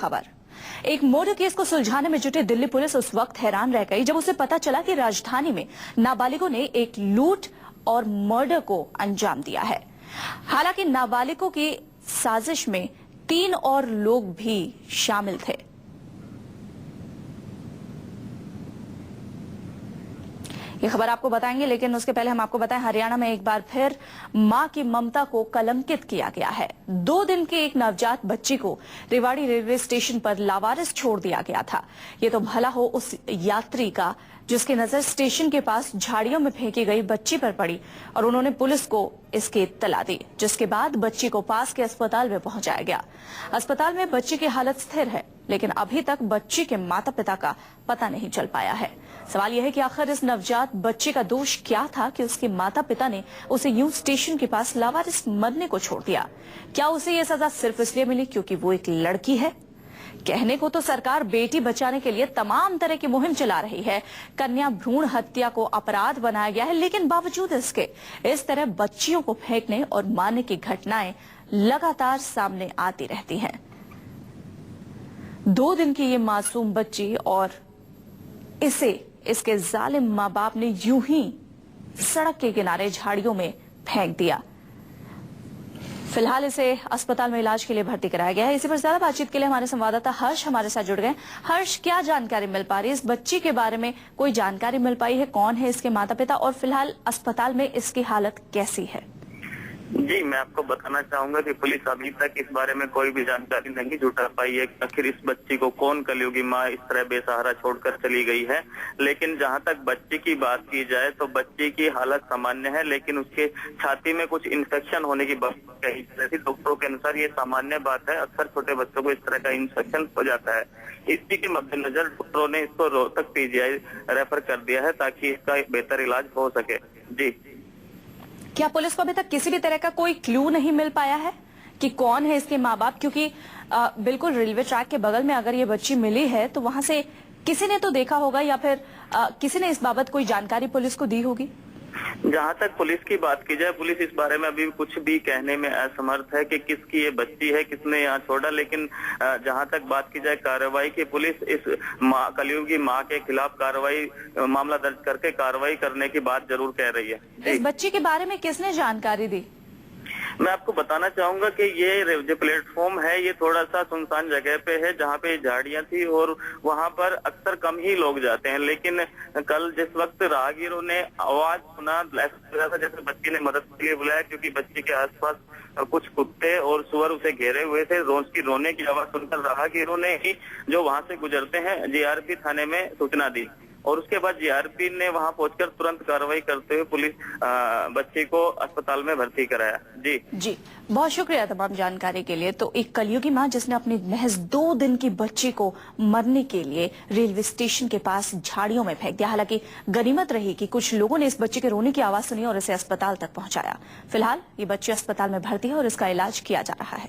खबर। एक murder case को सुलझाने में जुटी दिल्ली पुलिस उस वक्त हैरान रह गई जब उसे पता चला कि राजधानी में नाबालिगों ने एक लूट और मर्डर को अंजाम दिया है। हालांकि नाबालिगों की साजिश में 3 और लोग भी शामिल थे। ये खबर आपको बताएंगे, लेकिन उसके पहले हम आपको बताएं, हरियाणा में एक बार फिर मां की ममता को कलंकित किया गया है। 2 दिन की एक नवजात बच्ची को रेवाड़ी रेलवे स्टेशन पर लावारिस छोड़ दिया गया था। ये तो भला हो उस यात्री का जिसकी नजर स्टेशन के पास झाड़ियों में फेंकी गई बच्ची पर पड़ी और उन्होंने पुलिस को इसकी इत्तला दी, जिसके बाद बच्ची को पास के अस्पताल में पहुंचाया गया। अस्पताल में बच्ची की हालत स्थिर है, लेकिन अभी तक बच्ची के माता पिता का पता नहीं चल पाया है। सवाल यह है कि आखिर इस नवजात बच्ची का दोष क्या था कि उसके माता पिता ने उसे यूं स्टेशन के पास लावारिस मरने को छोड़ दिया। क्या उसे यह सजा सिर्फ इसलिए मिली क्योंकि वो एक लड़की है? कहने को तो सरकार बेटी बचाने के लिए तमाम तरह की मुहिम चला रही है, कन्या भ्रूण हत्या को अपराध बनाया गया है, लेकिन बावजूद इसके इस तरह बच्चियों को फेंकने और मारने की घटनाएं लगातार सामने आती रहती हैं। 2 दिन की ये मासूम बच्ची और इसे इसके जालिम मां बाप ने यूं ही सड़क के किनारे झाड़ियों में फेंक दिया। फिलहाल इसे अस्पताल में इलाज के लिए भर्ती कराया गया है। इसी पर ज्यादा बातचीत के लिए हमारे संवाददाता हर्ष हमारे साथ जुड़ गए। हर्ष, क्या जानकारी मिल पा रही है इस बच्ची के बारे में? कोई जानकारी मिल पाई है? कौन है इसके माता पिता और फिलहाल अस्पताल में इसकी हालत कैसी है? जी, मैं आपको बताना चाहूंगा कि पुलिस अभी तक इस बारे में कोई भी जानकारी नहीं जुटा पाई है। आखिर इस बच्ची को कौन कलयुगी माँ इस तरह बेसहारा छोड़कर चली गई है। लेकिन जहां तक बच्ची की बात की जाए तो बच्ची की हालत सामान्य है, लेकिन उसके छाती में कुछ इन्फेक्शन होने की बात कही जा रही थी। डॉक्टरों के अनुसार ये सामान्य बात है, अक्सर छोटे बच्चों को इस तरह का इन्फेक्शन हो जाता है। इसी के मद्देनजर डॉक्टरों ने इसको रोहतक पीजीआई रेफर कर दिया है ताकि इसका एक बेहतर इलाज हो सके। जी, क्या पुलिस को अभी तक किसी भी तरह का कोई क्लू नहीं मिल पाया है कि कौन है इसके माँ बाप? क्योंकि बिल्कुल रेलवे ट्रैक के बगल में अगर ये बच्ची मिली है तो वहां से किसी ने तो देखा होगा या फिर किसी ने इस बाबत कोई जानकारी पुलिस को दी होगी। जहां तक पुलिस की बात की जाए, पुलिस इस बारे में अभी कुछ भी कहने में असमर्थ है कि किसकी ये बच्ची है, किसने यहाँ छोड़ा। लेकिन जहां तक बात की जाए कार्रवाई की, पुलिस इस कलयुगी माँ के खिलाफ कार्रवाई मामला दर्ज करके कार्रवाई करने की बात जरूर कह रही है। इस बच्ची के बारे में किसने जानकारी दी? मैं आपको बताना चाहूंगा कि ये जो प्लेटफॉर्म है ये थोड़ा सा सुनसान जगह पे है, जहाँ पे झाड़ियां थी और वहाँ पर अक्सर कम ही लोग जाते हैं। लेकिन कल जिस वक्त राहगीरों ने आवाज सुना, ऐसा जैसे बच्ची ने मदद के लिए बुलाया, क्योंकि बच्ची के आसपास कुछ कुत्ते और सुअर उसे घेरे हुए थे। उसकी रोने की आवाज सुनकर राहगीरों ने ही जो वहाँ से गुजरते हैं जीआरपी थाने में सूचना दी और उसके बाद जीआरपी ने वहां पहुंचकर तुरंत कार्रवाई करते हुए पुलिस बच्ची को अस्पताल में भर्ती कराया। जी, बहुत शुक्रिया तमाम जानकारी के लिए। तो एक कलयुगी मां जिसने अपनी महज 2 दिन की बच्ची को मरने के लिए रेलवे स्टेशन के पास झाड़ियों में फेंक दिया। हालांकि गनीमत रही कि कुछ लोगों ने इस बच्चे के रोने की आवाज सुनी और इसे अस्पताल तक पहुंचाया। फिलहाल ये बच्ची अस्पताल में भर्ती है और इसका इलाज किया जा रहा है।